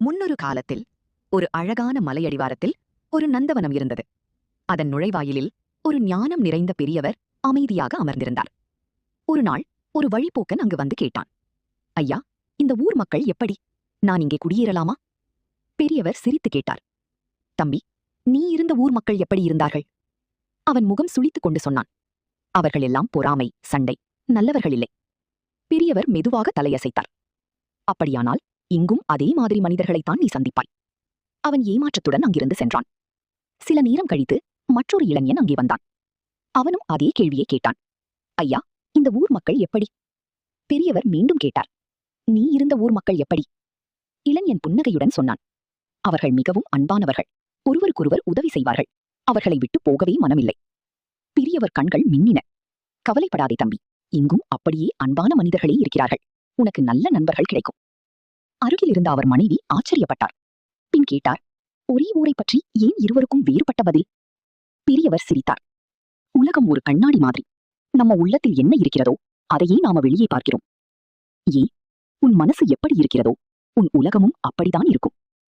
முன்னொரு காலத்தில் ஒரு அழகான மலையடிவாரத்தில் ஒரு நந்தவனம் இருந்தது. அதன் நுழைவாயிலில் ஒரு ஞானம் நிறைந்த பெரியவர் அமைதியாக அமர்ந்திருந்தார். ஒரு நாள் ஒரு வழிப்போக்கன் அங்கு வந்து கேட்டான், ஐயா, இந்த ஊர் மக்கள் எப்படி? நான் இங்கே குடியேறலாமா? பெரியவர் சிரித்து கேட்டார், தம்பி, நீ இருந்த ஊர் மக்கள் எப்படி இருந்தார்கள்? அவன் முகம் சுளித்துக் கொண்டு சொன்னான், அவர்கள் எல்லாம் பொறாமை, சண்டை, நல்லவர்கள் இல்லை. பெரியவர் மெதுவாக தலையசைத்தார். அப்படியானால் இங்கும் அதே மாதிரி மனிதர்களைத்தான் நீ சந்திப்பாய். அவன் ஏமாற்றத்துடன் அங்கிருந்து சென்றான். சில நேரம் கழித்து மற்றொரு இளைஞன் அங்கே வந்தான். அவனும் அதே கேள்வியை கேட்டான், ஐயா, இந்த ஊர் மக்கள் எப்படி? பெரியவர் மீண்டும் கேட்டார், நீ இருந்த ஊர் மக்கள் எப்படி? இளைஞன் புன்னகையுடன் சொன்னான், அவர்கள் மிகவும் அன்பானவர்கள், ஒருவருக்கொருவர் உதவி செய்வார்கள், அவர்களை விட்டு போகவே மனமில்லை. பெரியவர் கண்கள் மின்னின. கவலைப்படாதே தம்பி, இங்கும் அப்படியே அன்பான மனிதர்களே இருக்கிறார்கள், உனக்கு நல்ல நண்பர்கள் கிடைக்கும். அருகில் இருந்த அவர் மனைவி ஆச்சரியப்பட்டார். பின் கேட்டார், ஒரே ஊரை பற்றி ஏன் இருவருக்கும் வேறுபட்ட பதில்? பெரியவர் சிரித்தார், உலகம் ஒரு கண்ணாடி மாதிரி, நம்ம உள்ளத்தில் என்ன இருக்கிறதோ அதையே நாம வெளியே பார்க்கிறோம். ஏன், உன் மனசு எப்படி இருக்கிறதோ உன் உலகமும் அப்படித்தான் இருக்கும்.